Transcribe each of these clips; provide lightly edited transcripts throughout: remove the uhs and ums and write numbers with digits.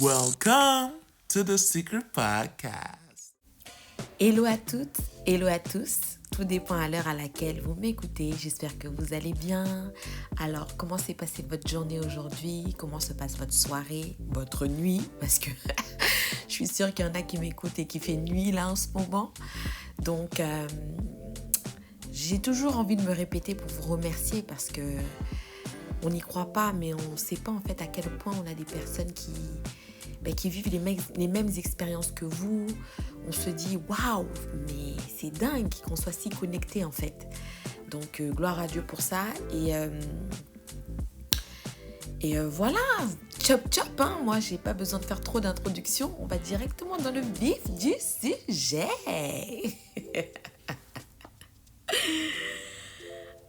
Welcome to the Secret Podcast. Hello à toutes, hello à tous. Tout dépend à l'heure à laquelle vous m'écoutez. J'espère que vous allez bien. Alors, comment s'est passée votre journée aujourd'hui? Comment se passe votre soirée, votre nuit? Parce que je suis sûre qu'il y en a qui m'écoutent et qui fait nuit là en ce moment. Donc, j'ai toujours envie de me répéter pour vous remercier parce que on n'y croit pas, mais on ne sait pas en fait à quel point on a des personnes qui vivent les mêmes expériences que vous. On se dit waouh, mais c'est dingue qu'on soit si connectés en fait. Donc gloire à Dieu pour ça. Et voilà, chop chop, hein. Moi j'ai pas besoin de faire trop d'introduction. On va directement dans le vif du sujet.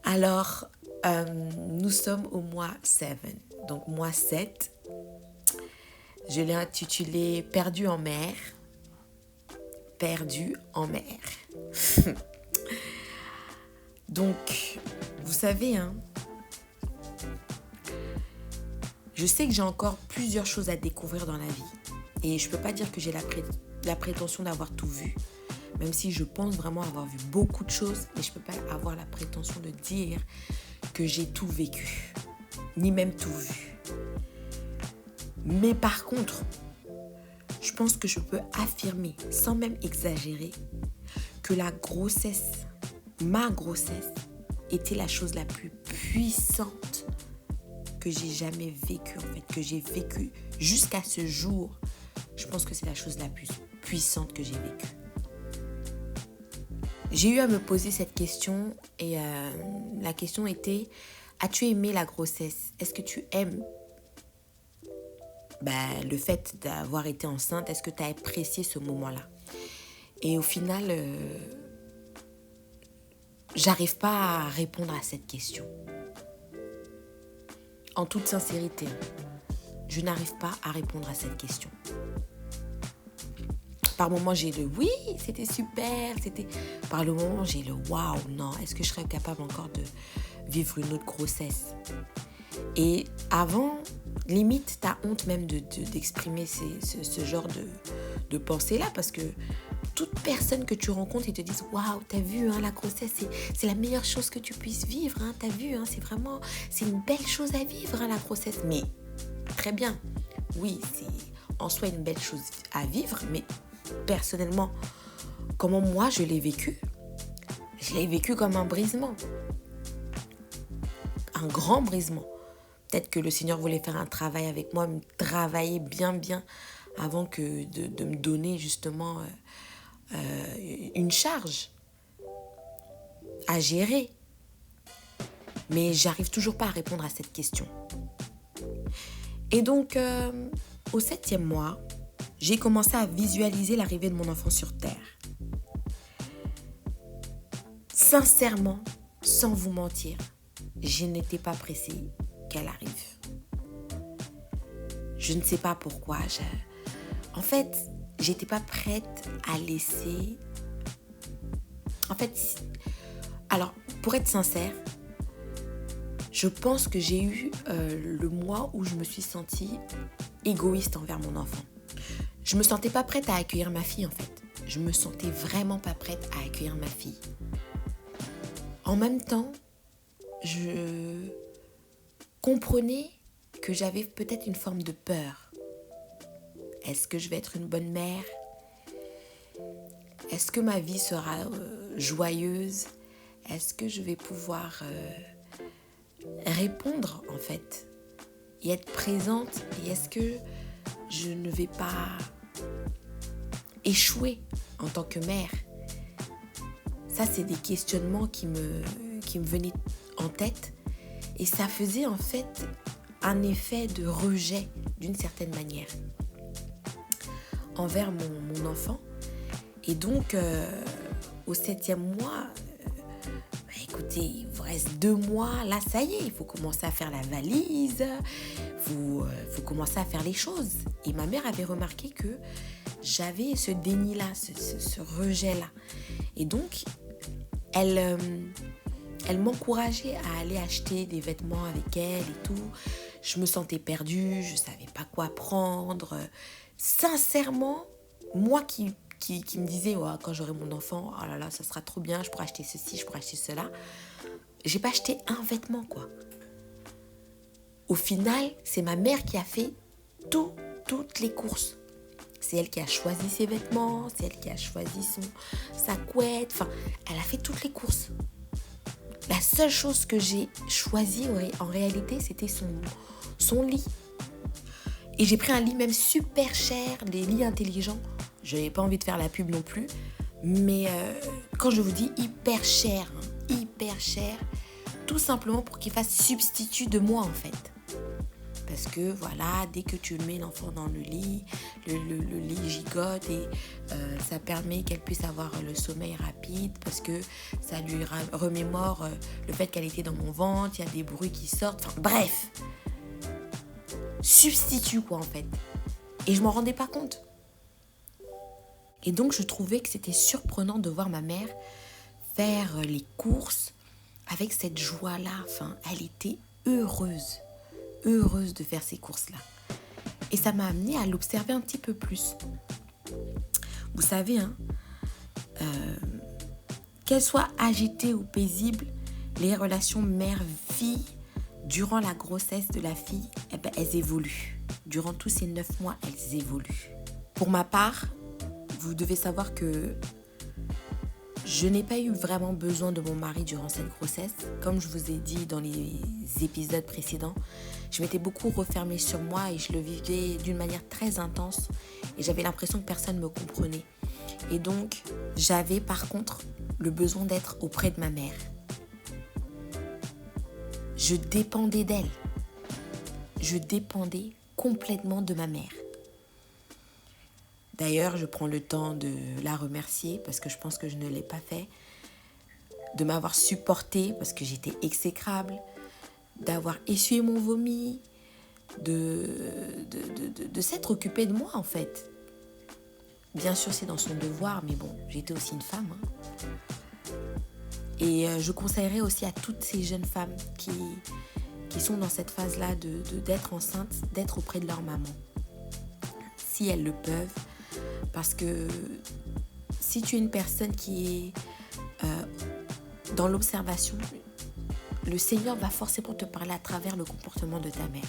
Alors, nous sommes au mois 7, donc mois 7. Je l'ai intitulé « Perdu en mer ». Perdu en mer. Donc, vous savez, hein, je sais que j'ai encore plusieurs choses à découvrir dans la vie. Et je ne peux pas dire que j'ai la prétention d'avoir tout vu. Même si je pense vraiment avoir vu beaucoup de choses, mais je ne peux pas avoir la prétention de dire que j'ai tout vécu, ni même tout vu. Mais par contre, je pense que je peux affirmer, sans même exagérer, que ma grossesse, était la chose la plus puissante que j'ai jamais vécue, en fait, que j'ai vécue jusqu'à ce jour. Je pense que c'est la chose la plus puissante que j'ai vécue. J'ai eu à me poser cette question et la question était, as-tu aimé la grossesse? Est-ce que tu aimes le fait d'avoir été enceinte? Est-ce que tu as apprécié ce moment-là? Et au final, j'arrive pas à répondre à cette question. En toute sincérité, je n'arrive pas à répondre à cette question. Par moments, j'ai le oui, c'était super. Par le moment, j'ai le waouh, non. Est-ce que je serais capable encore de vivre une autre grossesse? Et avant, limite, t'as honte même d'exprimer ce genre de pensée-là parce que toute personne que tu rencontres, ils te disent waouh, t'as vu, hein, la grossesse, c'est la meilleure chose que tu puisses vivre. Hein, t'as vu, hein, c'est une belle chose à vivre, hein, la grossesse. Mais très bien, oui, c'est en soi une belle chose à vivre, mais personnellement, comment moi je l'ai vécu comme un brisement. Un grand brisement. Peut-être que le Seigneur voulait faire un travail avec moi, me travailler bien avant que de me donner justement une charge à gérer. Mais j'arrive toujours pas à répondre à cette question. Et donc, au 7e mois, j'ai commencé à visualiser l'arrivée de mon enfant sur Terre. Sincèrement, sans vous mentir, je n'étais pas pressée qu'elle arrive. Je ne sais pas pourquoi. En fait, j'étais pas prête à laisser... En fait, alors, pour être sincère, je pense que j'ai eu le mois où je me suis sentie égoïste envers mon enfant. Je me sentais pas prête à accueillir ma fille, en fait. Je me sentais vraiment pas prête à accueillir ma fille. En même temps, je comprenais que j'avais peut-être une forme de peur. Est-ce que je vais être une bonne mère? Est-ce que ma vie sera joyeuse? Est-ce que je vais pouvoir répondre, en fait, et être présente? Et est-ce que je ne vais pas échouer en tant que mère? Ça, c'est des questionnements qui me venaient en tête. Et ça faisait en fait un effet de rejet d'une certaine manière envers mon enfant. Et donc, au 7e mois, écoutez, il vous reste 2 mois. Là, ça y est, il faut commencer à faire la valise. Il faut commencer à faire les choses. Et ma mère avait remarqué que j'avais ce déni-là, ce rejet-là. Et donc, elle m'encourageait à aller acheter des vêtements avec elle et tout. Je me sentais perdue, je ne savais pas quoi prendre. Sincèrement, moi qui me disais, ouais, quand j'aurai mon enfant, oh là là, ça sera trop bien, je pourrai acheter ceci, je pourrai acheter cela. J'ai pas acheté un vêtement, quoi. Au final, c'est ma mère qui a fait toutes les courses. C'est elle qui a choisi ses vêtements, c'est elle qui a choisi sa couette. Enfin, elle a fait toutes les courses. La seule chose que j'ai choisie en réalité, c'était son lit. Et j'ai pris un lit même super cher, des lits intelligents. Je n'avais pas envie de faire la pub non plus. Mais quand je vous dis hyper cher, tout simplement pour qu'il fasse substitut de moi en fait. Parce que voilà, dès que tu mets l'enfant dans le lit, le lit gigote et ça permet qu'elle puisse avoir le sommeil rapide parce que ça lui remémore le fait qu'elle était dans mon ventre, il y a des bruits qui sortent, enfin bref. Substitut quoi en fait. Et je m'en rendais pas compte. Et donc je trouvais que c'était surprenant de voir ma mère faire les courses avec cette joie-là. Enfin, elle était heureuse de faire ces courses-là. Et ça m'a amenée à l'observer un petit peu plus. Vous savez, qu'elles soient agitées ou paisibles, les relations mère-fille, durant la grossesse de la fille, elles évoluent. Durant tous ces 9 mois, elles évoluent. Pour ma part, vous devez savoir que je n'ai pas eu vraiment besoin de mon mari durant cette grossesse. Comme je vous ai dit dans les épisodes précédents, je m'étais beaucoup refermée sur moi et je le vivais d'une manière très intense. Et j'avais l'impression que personne ne me comprenait. Et donc, j'avais par contre le besoin d'être auprès de ma mère. Je dépendais d'elle. Je dépendais complètement de ma mère. D'ailleurs, je prends le temps de la remercier parce que je pense que je ne l'ai pas fait. De m'avoir supportée parce que j'étais exécrable. D'avoir essuyé mon vomi. De s'être occupée de moi en fait. Bien sûr, c'est dans son devoir, mais bon, j'étais aussi une femme. Et je conseillerais aussi à toutes ces jeunes femmes qui sont dans cette phase-là d'être enceinte, d'être auprès de leur maman. Si elles le peuvent. Parce que si tu es une personne qui est dans l'observation, le Seigneur va forcément te parler à travers le comportement de ta mère.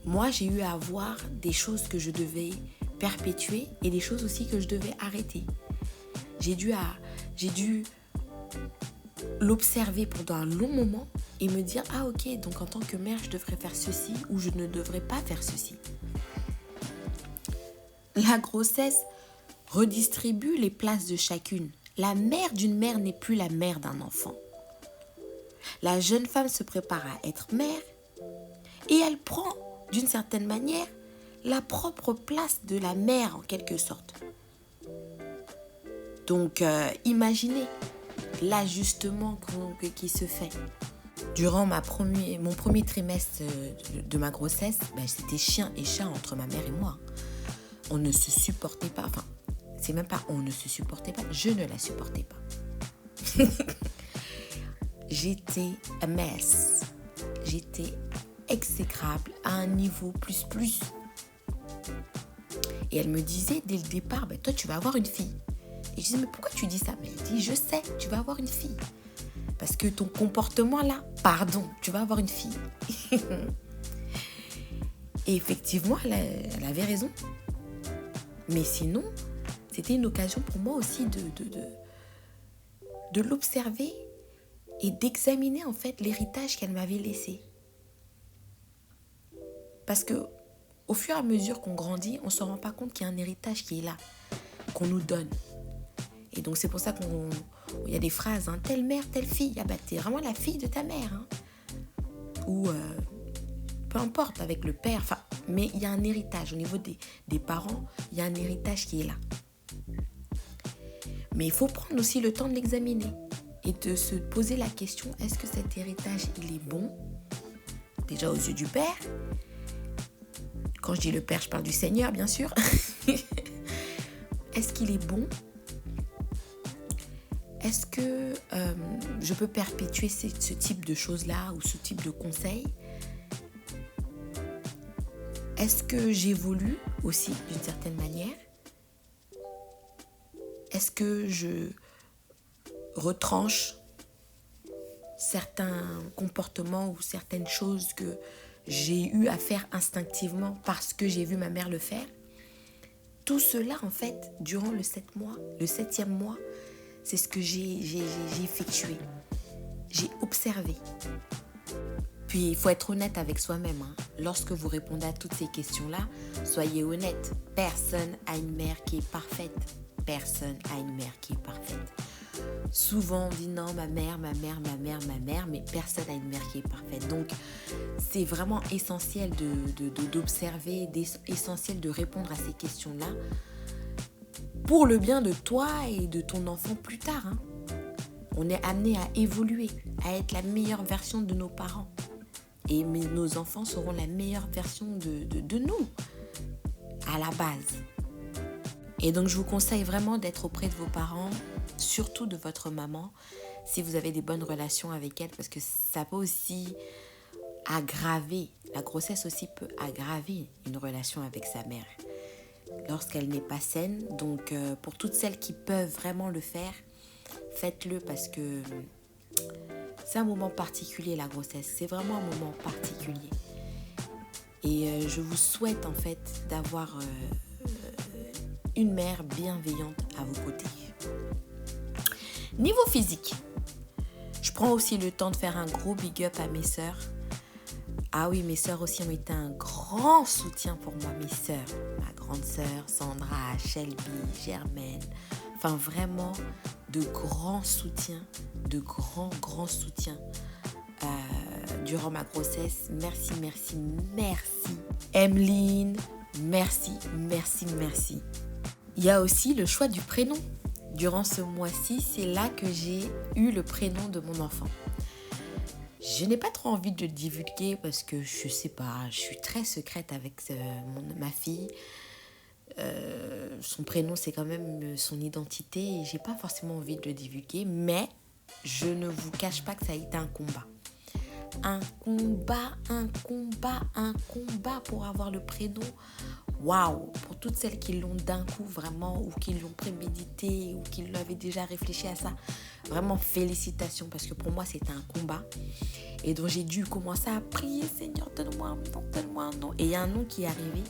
Moi, j'ai eu à voir des choses que je devais perpétuer et des choses aussi que je devais arrêter. J'ai dû l'observer pendant un long moment et me dire « Ah ok, donc en tant que mère, je devrais faire ceci ou je ne devrais pas faire ceci. » La grossesse redistribue les places de chacune. La mère d'une mère n'est plus la mère d'un enfant. La jeune femme se prépare à être mère et elle prend, d'une certaine manière, la propre place de la mère en quelque sorte. Donc, imaginez l'ajustement qui se fait. Durant mon premier trimestre de ma grossesse, c'était chien et chat entre ma mère et moi. On ne se supportait pas. Enfin, c'est même pas on ne se supportait pas. Je ne la supportais pas. J'étais a mess. J'étais exécrable à un niveau plus. Et elle me disait dès le départ, toi tu vas avoir une fille. Et je disais, mais pourquoi tu dis ça? Mais elle dit, je sais, tu vas avoir une fille. Parce que ton comportement là, pardon, tu vas avoir une fille. Et effectivement, elle avait raison. Mais sinon, c'était une occasion pour moi aussi de l'observer et d'examiner en fait l'héritage qu'elle m'avait laissé. Parce que au fur et à mesure qu'on grandit, on ne se rend pas compte qu'il y a un héritage qui est là, qu'on nous donne. Et donc c'est pour ça qu'il y a des phrases, telle mère, telle fille. T'es vraiment la fille de ta mère. Ou peu importe, avec le père. Mais il y a un héritage. Au niveau des parents, il y a un héritage qui est là. Mais il faut prendre aussi le temps de l'examiner. Et de se poser la question, est-ce que cet héritage, il est bon? Déjà aux yeux du père. Quand je dis le père, je parle du Seigneur, bien sûr. Est-ce qu'il est bon? Est-ce que je peux perpétuer ce type de choses-là ou ce type de conseils? Est-ce que j'évolue aussi d'une certaine manière? Est-ce que je retranche certains comportements ou certaines choses que j'ai eu à faire instinctivement parce que j'ai vu ma mère le faire? Tout cela, en fait, durant le 7e mois, c'est ce que j'ai effectué. J'ai observé. Puis, il faut être honnête avec soi-même. Lorsque vous répondez à toutes ces questions-là, soyez honnête. Personne n'a une mère qui est parfaite. Personne n'a une mère qui est parfaite. Souvent, on dit non, ma mère, mais personne n'a une mère qui est parfaite. Donc, c'est vraiment essentiel d'observer, essentiel de répondre à ces questions-là pour le bien de toi et de ton enfant plus tard. On est amené à évoluer, à être la meilleure version de nos parents. Et nos enfants seront la meilleure version de nous, à la base. Et donc, je vous conseille vraiment d'être auprès de vos parents, surtout de votre maman, si vous avez des bonnes relations avec elle, parce que ça peut aussi aggraver, la grossesse aussi peut aggraver une relation avec sa mère lorsqu'elle n'est pas saine. Donc, pour toutes celles qui peuvent vraiment le faire, faites-le parce que c'est un moment particulier, la grossesse. C'est vraiment un moment particulier. Et je vous souhaite en fait d'avoir une mère bienveillante à vos côtés. Niveau physique, je prends aussi le temps de faire un gros big up à mes sœurs. Ah oui, mes sœurs aussi ont été un grand soutien pour moi, mes sœurs. Ma grande sœur, Sandra, Shelby, Germaine. Enfin, vraiment, de grands soutiens, de grands soutiens durant ma grossesse. Merci. Emeline, merci. Il y a aussi le choix du prénom. Durant ce mois-ci, c'est là que j'ai eu le prénom de mon enfant. Je n'ai pas trop envie de le divulguer parce que je sais pas, je suis très secrète avec ma fille. Son prénom, c'est quand même son identité et j'ai pas forcément envie de le divulguer, mais je ne vous cache pas que ça a été un combat. Un combat pour avoir le prénom. Waouh! Pour toutes celles qui l'ont d'un coup vraiment, ou qui l'ont prémédité, ou qui l'avaient déjà réfléchi à ça, vraiment félicitations, parce que pour moi c'était un combat. Et donc j'ai dû commencer à prier, Seigneur, donne-moi un nom. Et il y a un nom qui est arrivé.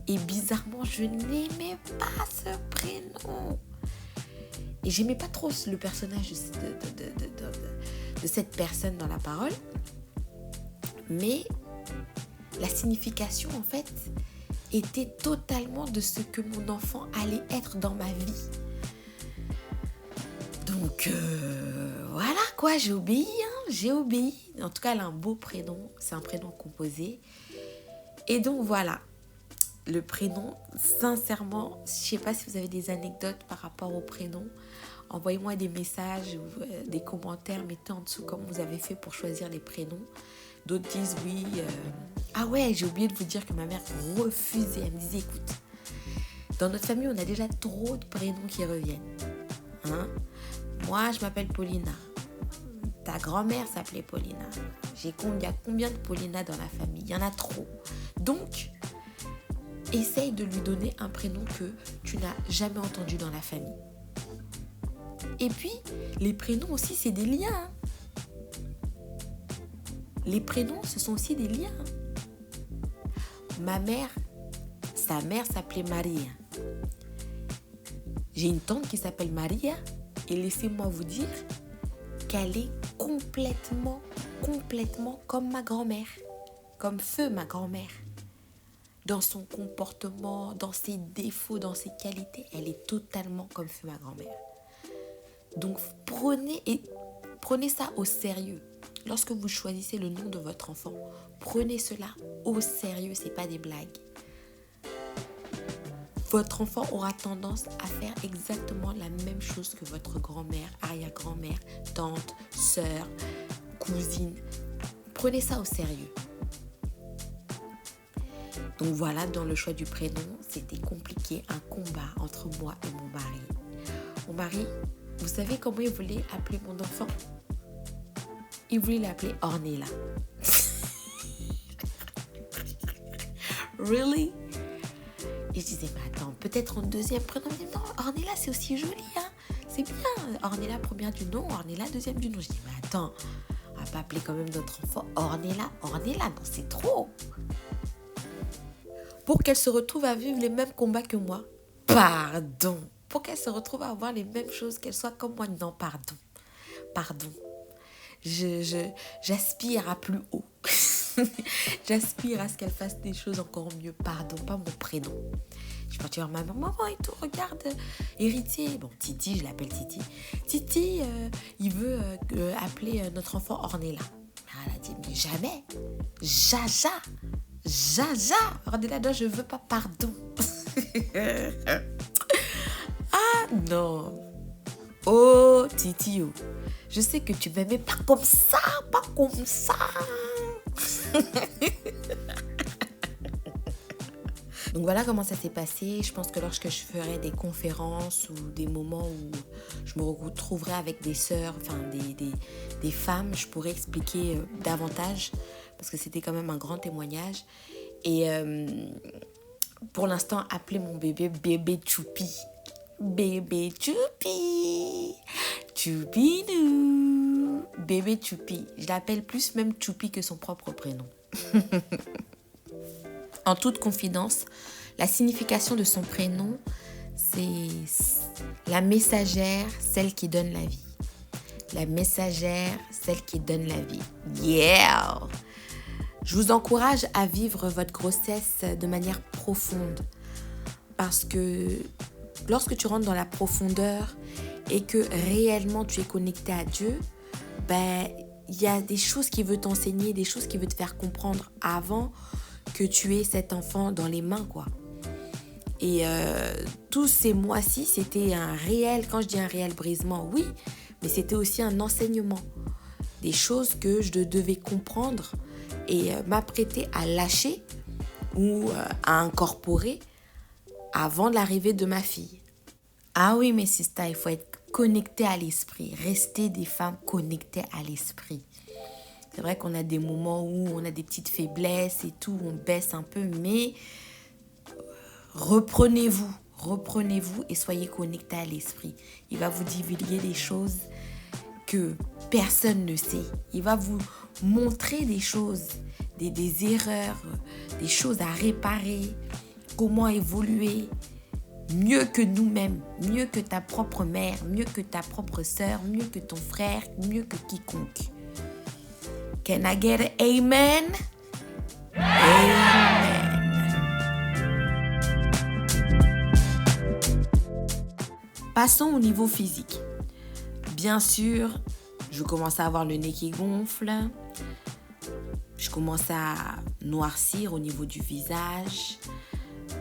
Et bizarrement, je n'aimais pas ce prénom. Et j'aimais pas trop le personnage de cette personne dans la parole. Mais la signification, en fait, était totalement de ce que mon enfant allait être dans ma vie. Donc, voilà quoi, j'ai obéi. En tout cas, elle a un beau prénom. C'est un prénom composé. Et donc, voilà. Le prénom, sincèrement, je ne sais pas si vous avez des anecdotes par rapport au prénom. Envoyez-moi des messages ou des commentaires. Mettez en dessous comment vous avez fait pour choisir les prénoms. D'autres disent oui. Ah ouais, j'ai oublié de vous dire que ma mère refusait. Elle me disait, écoute, dans notre famille, on a déjà trop de prénoms qui reviennent. Moi, je m'appelle Paulina. Ta grand-mère s'appelait Paulina. Il y a combien de Paulina dans la famille? Il y en a trop. Donc, essaye de lui donner un prénom que tu n'as jamais entendu dans la famille. Et puis, les prénoms aussi, c'est des liens. Les prénoms, ce sont aussi des liens. Ma mère, sa mère s'appelait Maria. J'ai une tante qui s'appelle Maria. Et laissez-moi vous dire qu'elle est complètement comme ma grand-mère. Comme feu ma grand-mère. Dans son comportement, dans ses défauts, dans ses qualités, elle est totalement comme feu ma grand-mère. Donc prenez ça au sérieux. Lorsque vous choisissez le nom de votre enfant, prenez cela au sérieux, c'est pas des blagues. Votre enfant aura tendance à faire exactement la même chose que votre grand-mère, arrière-grand-mère, tante, sœur, cousine. Prenez ça au sérieux. Donc voilà, dans le choix du prénom, c'était compliqué, un combat entre moi et mon mari. Mon mari, vous savez comment il voulait appeler mon enfant? Il voulait l'appeler Ornella. Really? Et je disais, mais attends, peut-être en deuxième prénom. Mais non, Ornella, c'est aussi joli, hein. C'est bien. Ornella, première du nom, Ornella, deuxième du nom. Je dis, mais attends, on va pas appeler quand même notre enfant Ornella. Ornella, non, c'est trop. Pour qu'elle se retrouve à vivre les mêmes combats que moi. Pardon. Pour qu'elle se retrouve à avoir les mêmes choses, qu'elle soit comme moi. Non, pardon. Pardon. J'aspire à plus haut. J'aspire à ce qu'elle fasse des choses encore mieux. Pardon, pas mon prénom. Je suis partie voir ma maman et tout. Regarde, héritier. Bon, Titi, je l'appelle Titi. Titi, il veut appeler notre enfant Ornella. Elle a dit, mais jamais. Jaja. Ornella, non, je veux pas, pardon. Ah non. Oh, Titi, oh. Je sais que tu m'aimais pas comme ça. Donc voilà comment ça s'est passé. Je pense que lorsque je ferai des conférences ou des moments où je me retrouverai avec des sœurs, enfin des femmes, je pourrai expliquer davantage parce que c'était quand même un grand témoignage. Et pour l'instant, appelez mon bébé Choupi. Bébé Choupi. Choupinou. Bébé Choupi. Je l'appelle plus même Choupi que son propre prénom. En toute confidence, la signification de son prénom, c'est la messagère, celle qui donne la vie. La messagère, celle qui donne la vie. Yeah! Je vous encourage à vivre votre grossesse de manière profonde. Parce que lorsque tu rentres dans la profondeur et que réellement tu es connecté à Dieu, il y a des choses qu'il veut t'enseigner, des choses qu'il veut te faire comprendre avant que tu aies cet enfant dans les mains, quoi. Et tous ces mois-ci, c'était un réel, quand je dis un réel brisement, oui, mais c'était aussi un enseignement. Des choses que je devais comprendre et m'apprêter à lâcher ou à incorporer avant l'arrivée de ma fille. Ah oui, mes sisters, il faut être connecté à l'esprit, rester des femmes connectées à l'esprit. C'est vrai qu'on a des moments où on a des petites faiblesses et tout, on baisse un peu, mais reprenez-vous et soyez connectés à l'esprit. Il va vous divulguer des choses que personne ne sait. Il va vous montrer des choses, des erreurs, des choses à réparer, comment évoluer mieux que nous-mêmes, mieux que ta propre mère, mieux que ta propre sœur, mieux que ton frère, mieux que quiconque. Can I get an amen? Amen. Passons au niveau physique. Bien sûr, je commence à avoir le nez qui gonfle. Je commence à noircir au niveau du visage.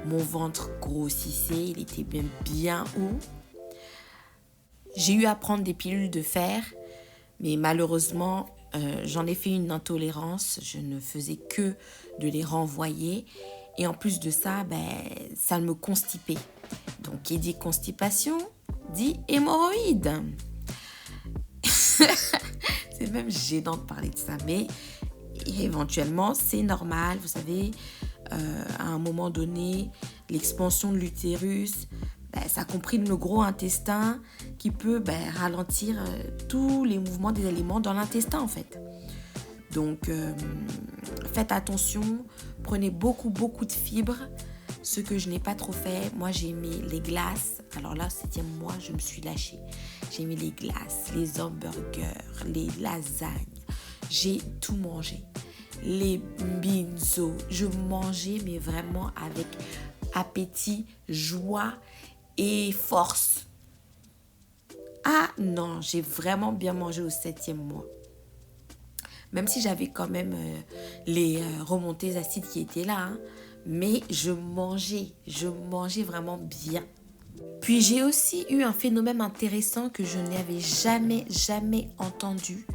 Mon ventre grossissait, il était même bien haut. J'ai eu à prendre des pilules de fer, mais malheureusement, j'en ai fait une intolérance. Je ne faisais que de les renvoyer. Et en plus de ça, ça me constipait. Donc, qui dit constipation, dit hémorroïde. C'est même gênant de parler de ça, mais éventuellement, c'est normal. Vous savez, à un moment donné, l'expansion de l'utérus, ça comprime le gros intestin qui peut ralentir tous les mouvements des aliments dans l'intestin, en fait. Donc, faites attention, prenez beaucoup de fibres. Ce que je n'ai pas trop fait, moi j'ai mis les glaces. Alors là, 7e mois, je me suis lâchée. J'ai mis les glaces, les hamburgers, les lasagnes. J'ai tout mangé. Les binzo. Je mangeais, mais vraiment avec appétit, joie et force. Ah non, j'ai vraiment bien mangé au 7e mois. Même si j'avais quand même les remontées acides qui étaient là, hein, mais je mangeais vraiment bien. Puis j'ai aussi eu un phénomène intéressant que je n'avais jamais entendu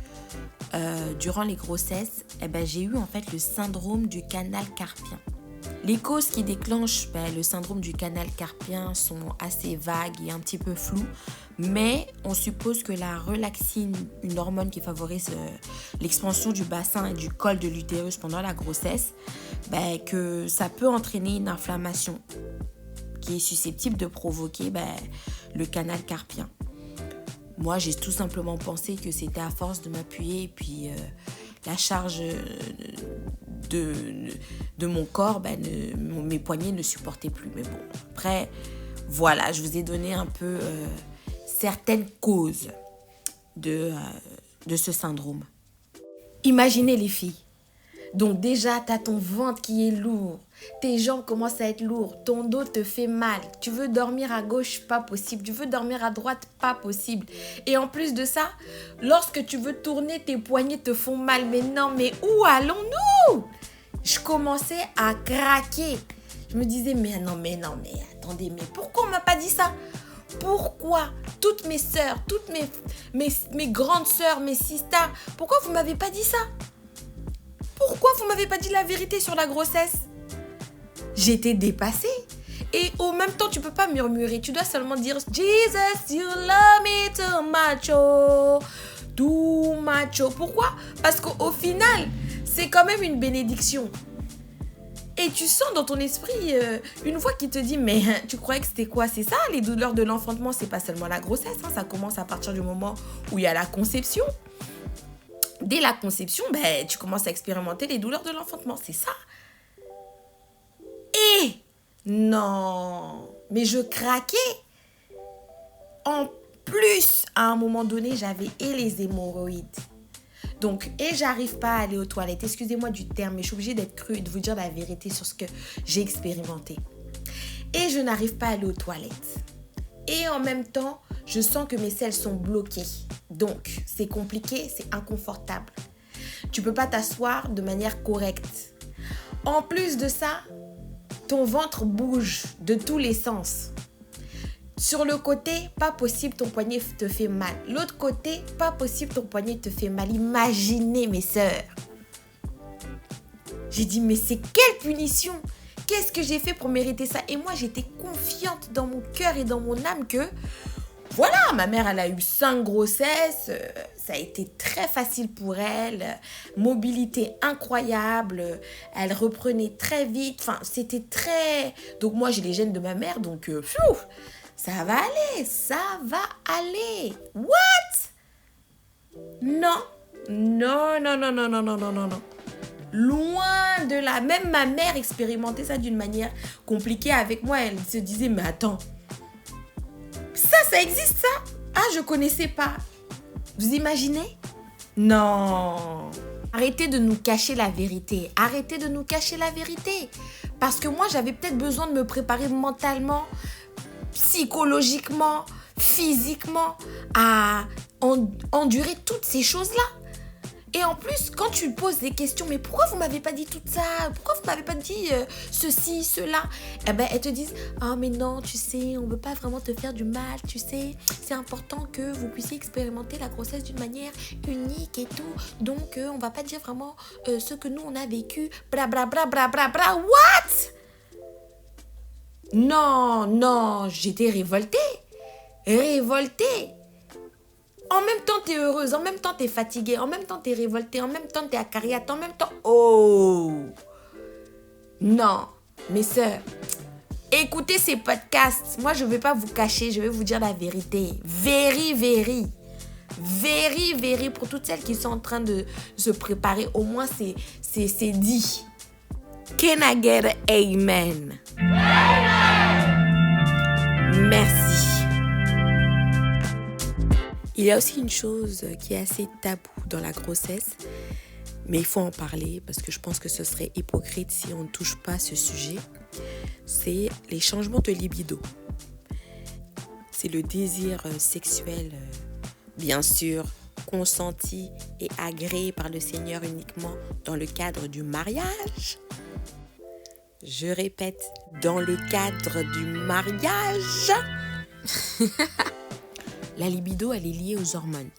durant les grossesses. J'ai eu en fait le syndrome du canal carpien. Les causes qui déclenchent le syndrome du canal carpien sont assez vagues et un petit peu floues, mais on suppose que la relaxine, une hormone qui favorise l'expansion du bassin et du col de l'utérus pendant la grossesse, que ça peut entraîner une inflammation qui est susceptible de provoquer le canal carpien. Moi, j'ai tout simplement pensé que c'était à force de m'appuyer et puis la charge de mon corps, mes poignets ne supportaient plus. Mais bon, après, voilà, je vous ai donné un peu certaines causes de ce syndrome. Imaginez les filles. Donc déjà, tu as ton ventre qui est lourd, tes jambes commencent à être lourdes, ton dos te fait mal, tu veux dormir à gauche, pas possible, tu veux dormir à droite, pas possible. Et en plus de ça, lorsque tu veux tourner, tes poignets te font mal. Mais non, mais où allons-nous? Je commençais à craquer. Je me disais, mais attendez, mais pourquoi on m'a pas dit ça? Pourquoi toutes mes sœurs, toutes mes grandes sœurs, mes sisters, pourquoi vous m'avez pas dit ça? Pourquoi vous m'avez pas dit la vérité sur la grossesse? J'étais dépassée. Et au même temps, tu peux pas murmurer. Tu dois seulement dire Jesus, you love me too much, oh, too much. Oh. Pourquoi? Parce qu'au final, c'est quand même une bénédiction. Et tu sens dans ton esprit une voix qui te dit, mais tu croyais que c'était quoi? C'est ça, les douleurs de l'enfantement, c'est pas seulement la grossesse. Ça commence à partir du moment où il y a la conception. Dès la conception, tu commences à expérimenter les douleurs de l'enfantement. C'est ça. Et non, mais je craquais. En plus, à un moment donné, j'avais les hémorroïdes. Donc, j'arrive pas à aller aux toilettes. Excusez-moi du terme, mais je suis obligée d'être crue et de vous dire la vérité sur ce que j'ai expérimenté. Et je n'arrive pas à aller aux toilettes. Et en même temps, je sens que mes selles sont bloquées. Donc, c'est compliqué, c'est inconfortable. Tu peux pas t'asseoir de manière correcte. En plus de ça, ton ventre bouge de tous les sens. Sur le côté, pas possible, ton poignet te fait mal. L'autre côté, pas possible, ton poignet te fait mal. Imaginez, mes sœurs. J'ai dit, mais c'est quelle punition? Qu'est-ce que j'ai fait pour mériter ça? Et moi, j'étais confiante dans mon cœur et dans mon âme que, voilà, ma mère, elle a eu 5 grossesses. Ça a été très facile pour elle. Mobilité incroyable. Elle reprenait très vite. Enfin, c'était très... Donc, moi, j'ai les gènes de ma mère. Donc, ça va aller. Ça va aller. What? Non. Non. Loin de là. Même ma mère expérimentait ça d'une manière compliquée avec moi. Elle se disait, mais attends, ça existe ça? Ah, je connaissais pas. Vous imaginez? Non. Arrêtez de nous cacher la vérité. Arrêtez de nous cacher la vérité. Parce que moi, j'avais peut-être besoin de me préparer mentalement, psychologiquement, physiquement à endurer toutes ces choses-là. Et en plus, quand tu poses des questions, mais pourquoi vous m'avez pas dit tout ça? Pourquoi vous m'avez pas dit ceci, cela? Elles te disent, ah mais non, tu sais, on veut pas vraiment te faire du mal, tu sais. C'est important que vous puissiez expérimenter la grossesse d'une manière unique et tout. Donc, on va pas dire vraiment ce que nous, on a vécu. Bra, bra, bra, bra, bra, bra. What? Non, j'étais révoltée. En même temps, t'es heureuse, en même temps, t'es fatiguée, en même temps, t'es révoltée, en même temps, t'es acariate, en même temps... Oh! Non, mes sœurs, écoutez ces podcasts. Moi, je ne vais pas vous cacher, je vais vous dire la vérité. Very, pour toutes celles qui sont en train de se préparer. Au moins, c'est dit. Can I get an amen? Merci. Il y a aussi une chose qui est assez taboue dans la grossesse, mais il faut en parler parce que je pense que ce serait hypocrite si on ne touche pas à ce sujet. C'est les changements de libido. C'est le désir sexuel, bien sûr, consenti et agréé par le Seigneur uniquement dans le cadre du mariage. Je répète, dans le cadre du mariage. La libido, elle est liée aux hormones.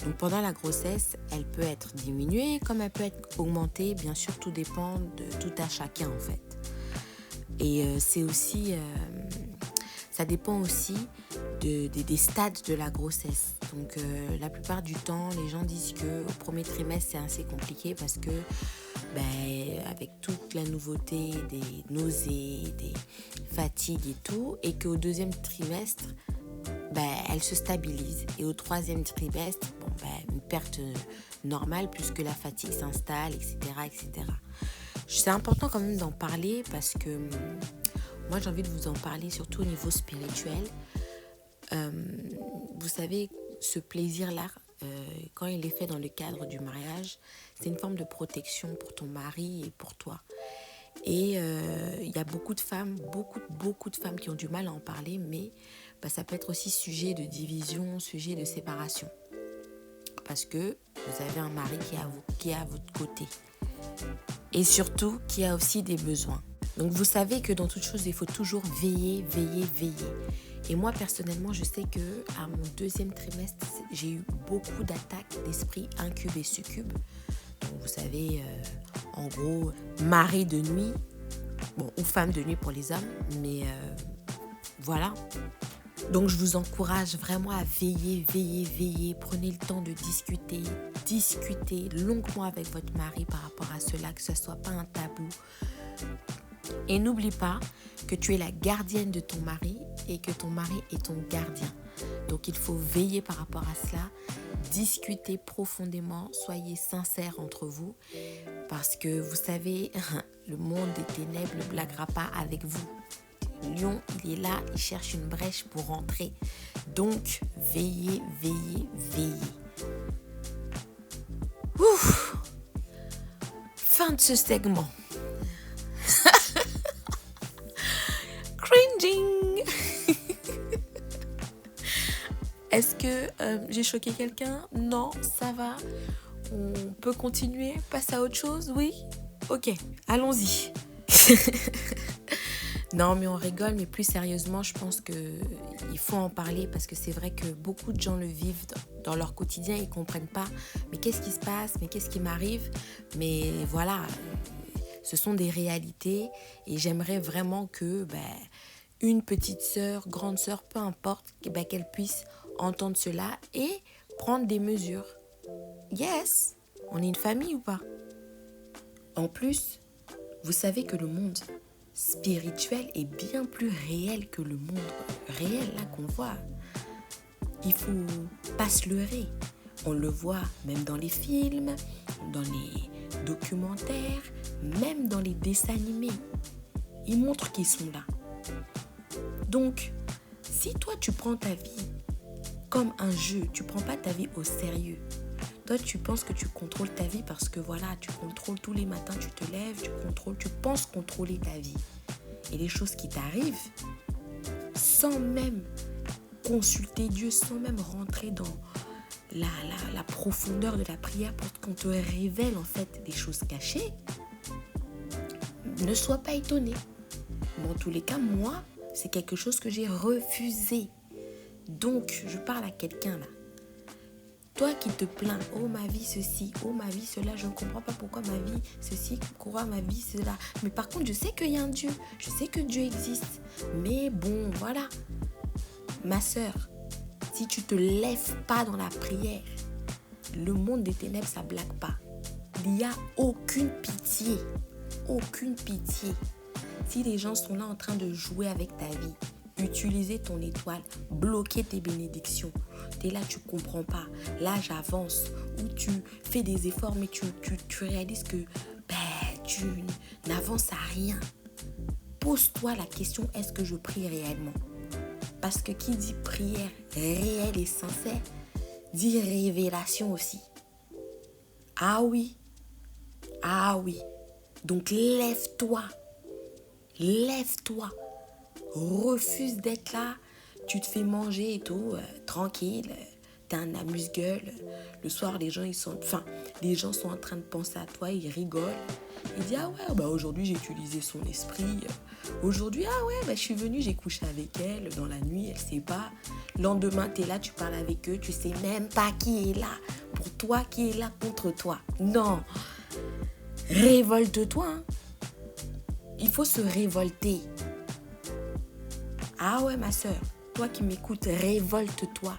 Donc pendant la grossesse, elle peut être diminuée comme elle peut être augmentée. Bien sûr, tout dépend de tout à chacun en fait. Et c'est aussi, ça dépend aussi des stades de la grossesse. Donc la plupart du temps, les gens disent qu'au premier trimestre, c'est assez compliqué parce que avec toute la nouveauté, des nausées, des fatigues et tout, et qu'au deuxième trimestre, elle se stabilise. Et au troisième trimestre, une perte normale puisque la fatigue s'installe, etc., etc. C'est important quand même d'en parler parce que moi, j'ai envie de vous en parler surtout au niveau spirituel. Vous savez, ce plaisir-là, quand il est fait dans le cadre du mariage, c'est une forme de protection pour ton mari et pour toi. Et il y a beaucoup de femmes, beaucoup de femmes qui ont du mal à en parler, mais ça peut être aussi sujet de division, sujet de séparation. Parce que vous avez un mari qui est à votre côté. Et surtout, qui a aussi des besoins. Donc vous savez que dans toute chose, il faut toujours veiller. Et moi, personnellement, je sais qu'à mon deuxième trimestre, j'ai eu beaucoup d'attaques d'esprit incube et succube. Donc vous savez, en gros, mari de nuit, ou femme de nuit pour les hommes, mais voilà. Donc je vous encourage vraiment à veiller. Prenez le temps de discuter longuement avec votre mari par rapport à cela, que ce ne soit pas un tabou. Et n'oublie pas que tu es la gardienne de ton mari et que ton mari est ton gardien. Donc il faut veiller par rapport à cela, discuter profondément, soyez sincères entre vous parce que vous savez, le monde des ténèbres ne blaguera pas avec vous. Lion, il est là, il cherche une brèche pour rentrer. Donc, veillez. Ouf. Fin de ce segment. Cringing. Est-ce que j'ai choqué quelqu'un? Non, ça va. On peut continuer, passer à autre chose? Oui? Ok, allons-y. Non, mais on rigole, mais plus sérieusement, je pense qu'il faut en parler parce que c'est vrai que beaucoup de gens le vivent dans leur quotidien, ils ne comprennent pas. Mais qu'est-ce qui se passe? Mais qu'est-ce qui m'arrive? Mais voilà, ce sont des réalités et j'aimerais vraiment que une petite sœur, grande sœur, peu importe, qu'elle puisse entendre cela et prendre des mesures. Yes, on est une famille ou pas? En plus, vous savez que le monde spirituel est bien plus réel que le monde réel là qu'on voit. Il faut pas se leurrer. On le voit même dans les films, dans les documentaires, même dans les dessins animés. Ils montrent qu'ils sont là. Donc, si toi tu prends ta vie comme un jeu, tu prends pas ta vie au sérieux. Toi, tu penses que tu contrôles ta vie parce que voilà, tu contrôles tous les matins, tu te lèves, tu penses contrôler ta vie. Et les choses qui t'arrivent, sans même consulter Dieu, sans même rentrer dans la profondeur de la prière pour qu'on te révèle en fait des choses cachées, ne sois pas étonné. Dans tous les cas, moi, c'est quelque chose que j'ai refusé. Donc, je parle à quelqu'un là. Toi qui te plains, oh ma vie ceci, oh ma vie cela, je ne comprends pas pourquoi ma vie ceci, pourquoi ma vie cela. Mais par contre, je sais qu'il y a un Dieu, je sais que Dieu existe. Mais bon, voilà. Ma sœur, si tu te lèves pas dans la prière, le monde des ténèbres, ça blague pas. Il n'y a aucune pitié. Aucune pitié. Si les gens sont là en train de jouer avec ta vie, utiliser ton étoile, bloquer tes bénédictions. Tu es là, tu comprends pas. Là, j'avance. Ou tu fais des efforts, mais tu réalises que tu n'avances à rien. Pose-toi la question, est-ce que je prie réellement? Parce que qui dit prière réelle et sincère, dit révélation aussi. Ah oui. Donc lève-toi. Refuse d'être là, tu te fais manger et tout, tranquille, t'es un amuse-gueule. Le soir, les gens sont en train de penser à toi, ils rigolent. Ils disent, aujourd'hui j'ai utilisé son esprit. Aujourd'hui, je suis venue, j'ai couché avec elle dans la nuit, elle sait pas. Le lendemain, t'es là, tu parles avec eux, tu sais même pas qui est là. Pour toi, qui est là contre toi. Non, révolte-toi, hein. Il faut se révolter. Ah ouais, ma soeur, toi qui m'écoutes, révolte-toi.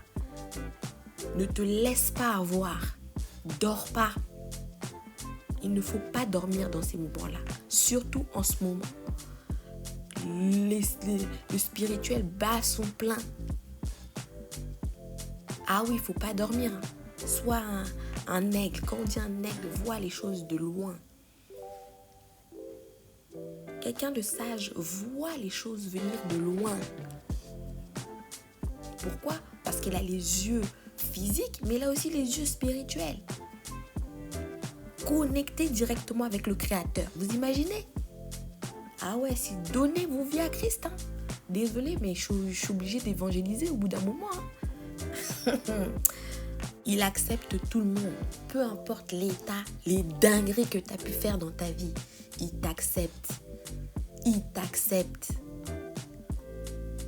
Ne te laisse pas avoir. Dors pas. Il ne faut pas dormir dans ces moments-là. Surtout en ce moment. Le spirituel bat son plein. Ah oui, il ne faut pas dormir. Sois un aigle. Quand on dit un aigle, vois les choses de loin. Quelqu'un de sage voit les choses venir de loin. Pourquoi? Parce qu'elle a les yeux physiques, mais elle a aussi les yeux spirituels. Connecté directement avec le Créateur. Vous imaginez? Ah ouais, si donnez vos vies à Christ. Hein. Désolée, mais je suis obligée d'évangéliser au bout d'un moment. Hein. Il accepte tout le monde. Peu importe l'état, les dingueries que tu as pu faire dans ta vie. Il t'accepte. Il t'accepte.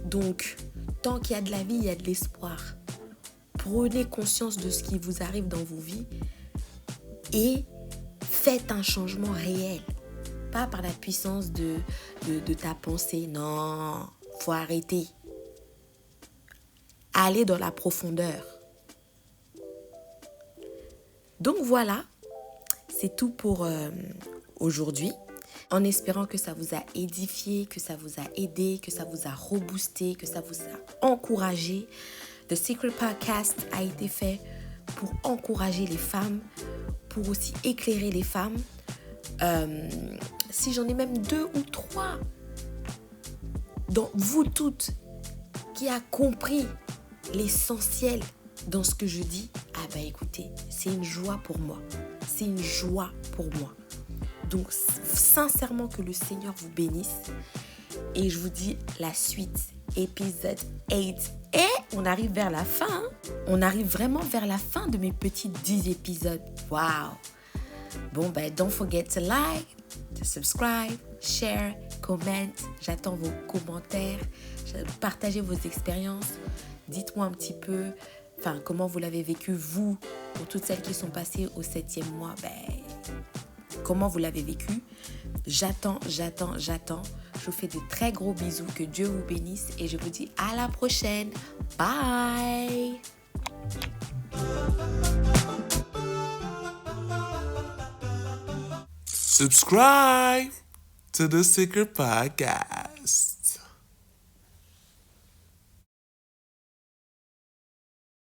Donc, tant qu'il y a de la vie, il y a de l'espoir. Prenez conscience de ce qui vous arrive dans vos vies et faites un changement réel. Pas par la puissance de ta pensée. Non, faut arrêter. Allez dans la profondeur. Donc voilà, c'est tout pour aujourd'hui. En espérant que ça vous a édifié, que ça vous a aidé, que ça vous a reboosté, que ça vous a encouragé. The Secret Podcast a été fait pour encourager les femmes, pour aussi éclairer les femmes. Si j'en ai même 2 ou 3 dans vous toutes qui a compris l'essentiel dans ce que je dis, ah ben écoutez, c'est une joie pour moi. C'est une joie pour moi. Donc, sincèrement, que le Seigneur vous bénisse. Et je vous dis la suite, épisode 8. Et on arrive vers la fin. Hein? On arrive vraiment vers la fin de mes petits 10 épisodes. Waouh! Bon, ben, don't forget to like, to subscribe, share, comment. J'attends vos commentaires. Partagez vos expériences. Dites-moi un petit peu, comment vous l'avez vécu, vous, pour toutes celles qui sont passées au 7e mois. Comment vous l'avez vécu? J'attends. Je vous fais de très gros bisous. Que Dieu vous bénisse. Et je vous dis à la prochaine. Bye! Subscribe to the Secret Podcast.